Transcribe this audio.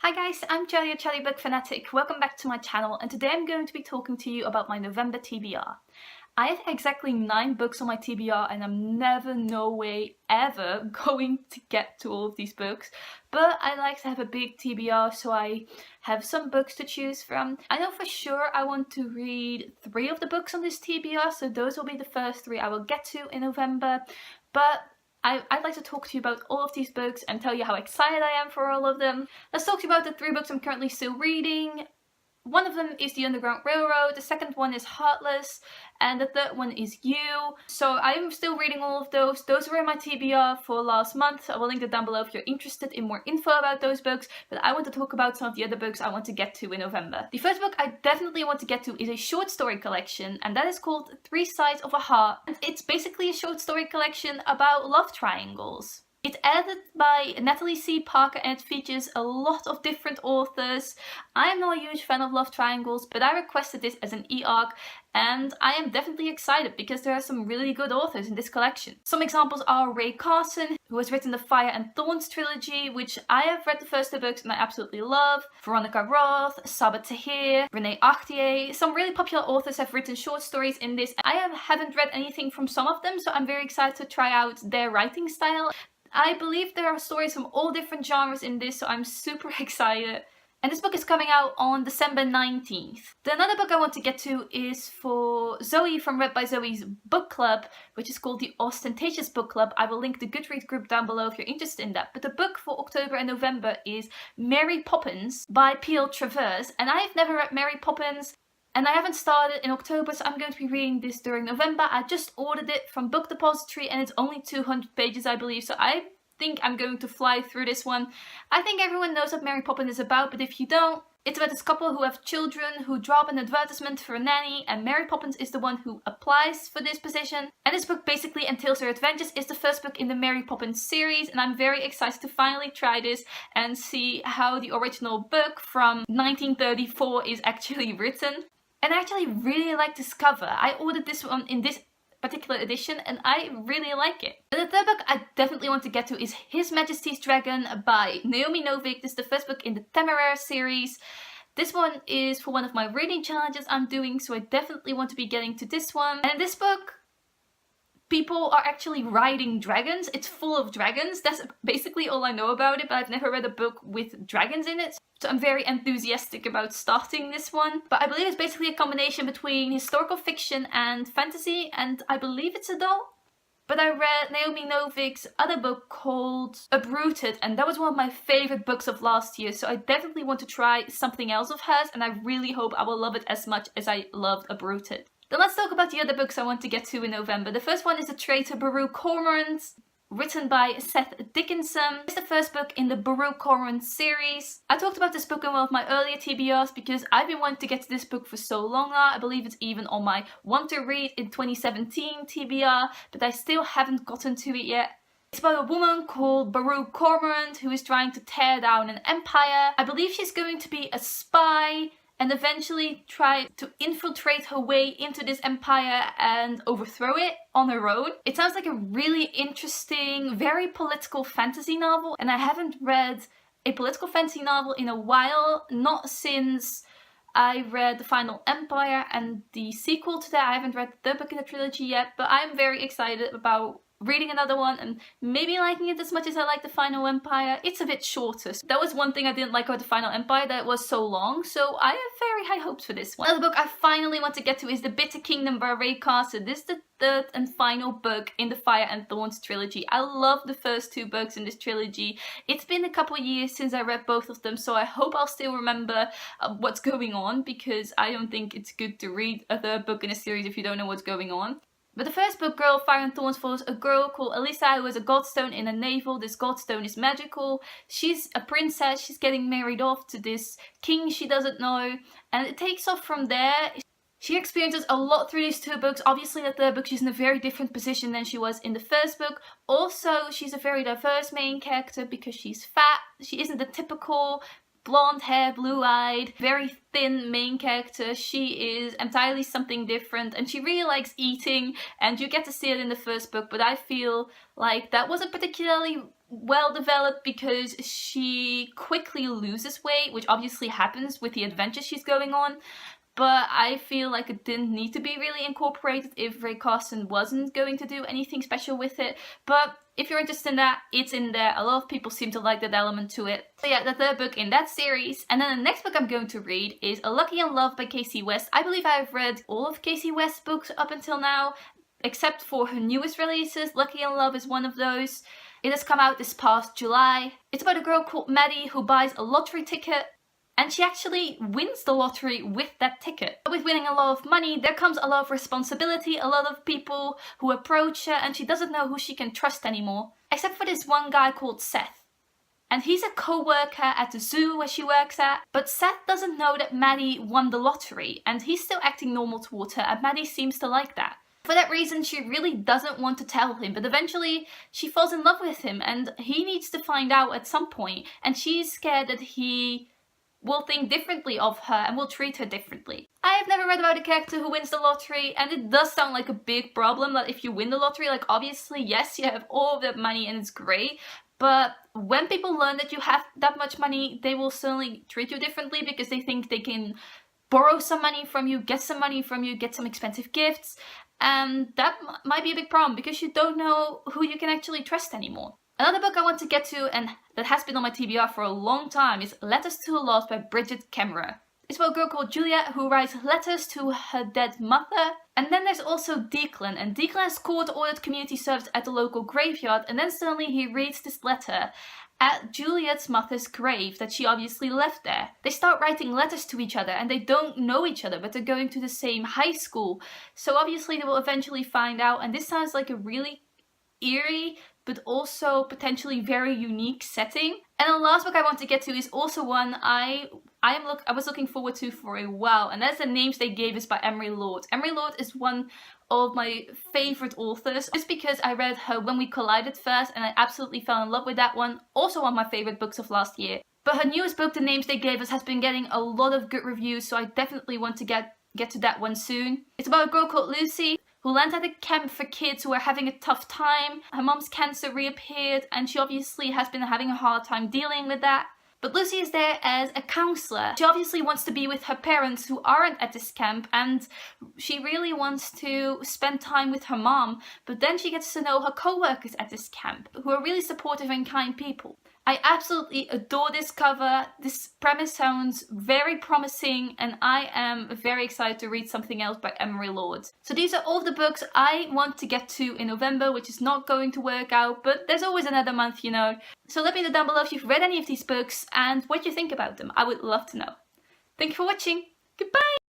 Hi guys, I'm Jelly, a Jelly Book Fanatic. Welcome back to my channel, and today I'm going to be talking to you about my November TBR. I have exactly 9 books on my TBR and I'm never, no way, ever going to get to all of these books. But I like to have a big TBR, so I have some books to choose from. I know for sure I want to read 3 of the books on this TBR, so those will be the first 3 I will get to in November. But I'd like to talk to you about all of these books and tell you how excited I am for all of them. Let's talk to you about the 3 books I'm currently still reading. One of them is The Underground Railroad, the second one is Heartless, and the third one is You. So I'm still reading all of those. Those were in my TBR for last month. I will link it down below if you're interested in more info about those books, but I want to talk about some of the other books I want to get to in November. The first book I definitely want to get to is a short story collection, and that is called 3 Sides of a Heart. And it's basically a short story collection about love triangles. It's edited by Natalie C. Parker and it features a lot of different authors. I am not a huge fan of love triangles, but I requested this as an e-arc and I am definitely excited because there are some really good authors in this collection. Some examples are Ray Carson, who has written the Fire and Thorns trilogy, which I have read the first 2 books and I absolutely love. Veronica Roth, Saba Tahir, Renee Achtier. Some really popular authors have written short stories in this. I haven't read anything from some of them, so I'm very excited to try out their writing style. I believe there are stories from all different genres in this, so I'm super excited. And this book is coming out on December 19th. Another book I want to get to is for Zoe from Read by Zoe's book club, which is called the Austentatious book club. I will link the Goodreads group down below if you're interested in that. But the book for October and November is Mary Poppins by P.L. Travers. And I've never read Mary Poppins. And I haven't started in October, so I'm going to be reading this during November. I just ordered it from Book Depository and it's only 200 pages, I believe. So I think I'm going to fly through this one. I think everyone knows what Mary Poppins is about, but if you don't, it's about this couple who have children who draw up an advertisement for a nanny, and Mary Poppins is the one who applies for this position. And this book basically entails her adventures. It's the first book in the Mary Poppins series, and I'm very excited to finally try this and see how the original book from 1934 is actually written. And I actually really like this cover. I ordered this one in this particular edition and I really like it. But the third book I definitely want to get to is His Majesty's Dragon by Naomi Novik. This is the first book in the Kemmerer series. This one is for one of my reading challenges I'm doing, so I definitely want to be getting to this one. And in this book, people are actually riding dragons. It's full of dragons. That's basically all I know about it, but I've never read a book with dragons in it. So I'm very enthusiastic about starting this one. But I believe it's basically a combination between historical fiction and fantasy, and I believe it's adult. But I read Naomi Novik's other book called Uprooted, and that was one of my favorite books of last year, so I definitely want to try something else of hers, and I really hope I will love it as much as I loved Uprooted. Then let's talk about the other books I want to get to in November. The first one is the Traitor Bardor Cormorant, written by Seth Dickinson. It's the first book in the Bardor Cormorant series. I talked about this book in one of my earlier TBRs because I've been wanting to get to this book for so long now. I believe it's even on my want to read in 2017 TBR, but I still haven't gotten to it yet. It's about a woman called Bardor Cormorant who is trying to tear down an empire. I believe she's going to be a spy and eventually try to infiltrate her way into this empire and overthrow it on her own. It sounds like a really interesting, very political fantasy novel, and I haven't read a political fantasy novel in a while, not since I read The Final Empire and the sequel to that. I haven't read the book in the trilogy yet, but I'm very excited about reading another one and maybe liking it as much as I like The Final Empire. It's a bit shorter. That was one thing I didn't like about The Final Empire, that it was so long, so I have very high hopes for this one. Another book I finally want to get to is The Bitter Kingdom by Ray Carson. This is the third and final book in the Fire and Thorns trilogy. I love the first 2 books in this trilogy. It's been a couple of years since I read both of them, so I hope I'll still remember what's going on, because I don't think it's good to read a third book in a series if you don't know what's going on. But the first book, Girl, Fire and Thorns, follows a girl called Alyssa who has a godstone in a navel. This godstone is magical. She's a princess. She's getting married off to this king she doesn't know. And it takes off from there. She experiences a lot through these 2 books. Obviously, in the third book, she's in a very different position than she was in the first book. Also, she's a very diverse main character because she's fat. She isn't the typical blonde hair, blue-eyed, very thin main character. She is entirely something different and she really likes eating, and you get to see it in the first book, but I feel like that wasn't particularly well developed because she quickly loses weight, which obviously happens with the adventure she's going on. But I feel like it didn't need to be really incorporated if Carson wasn't going to do anything special with it. But if you're interested in that, it's in there. A lot of people seem to like that element to it. So yeah, the third book in that series. And then the next book I'm going to read is A Lucky in Love by Kasie West. I believe I've read all of Kasie West's books up until now, except for her newest releases. Lucky in Love is one of those. It has come out this past July. It's about a girl called Maddie who buys a lottery ticket. And she actually wins the lottery with that ticket. With winning a lot of money, there comes a lot of responsibility, a lot of people who approach her, and she doesn't know who she can trust anymore. Except for this one guy called Seth. And he's a co-worker at the zoo where she works at, but Seth doesn't know that Maddie won the lottery, and he's still acting normal towards her, and Maddie seems to like that. For that reason, she really doesn't want to tell him, but eventually she falls in love with him, and he needs to find out at some point, and she's scared that he will think differently of her and will treat her differently. I have never read about a character who wins the lottery, and it does sound like a big problem that if you win the lottery, like obviously, yes, you have all of that money and it's great, but when people learn that you have that much money, they will certainly treat you differently because they think they can borrow some money from you, get some money from you, get some expensive gifts, and that might be a big problem because you don't know who you can actually trust anymore. Another book I want to get to, and that has been on my TBR for a long time, is Letters to a Lost by Brigid, Kemmerer. It's about a girl called Juliet who writes letters to her dead mother. And then there's also Declan, and Declan has court-ordered community service at the local graveyard, and then suddenly he reads this letter at Juliet's mother's grave that she obviously left there. They start writing letters to each other, and they don't know each other, but they're going to the same high school. So obviously they will eventually find out, and this sounds like a really eerie but also potentially very unique setting. And the last book I want to get to is also one I was looking forward to for a while, and that's The Names They Gave Us by Emery Lord. Emery Lord is one of my favorite authors, just because I read her When We Collided first, and I absolutely fell in love with that one. Also one of my favorite books of last year. But her newest book, The Names They Gave Us, has been getting a lot of good reviews, so I definitely want to get to that one soon. It's about a girl called Lucy who landed at a camp for kids who are having a tough time. Her mom's cancer reappeared, and she obviously has been having a hard time dealing with that. But Lucy is there as a counsellor. She obviously wants to be with her parents who aren't at this camp, and she really wants to spend time with her mom, but then she gets to know her co-workers at this camp, who are really supportive and kind people. I absolutely adore this cover. This premise sounds very promising, and I am very excited to read something else by Emery Lord. So these are all the books I want to get to in November, which is not going to work out, but there's always another month, you know. So let me know down below if you've read any of these books and what you think about them. I would love to know. Thank you for watching. Goodbye!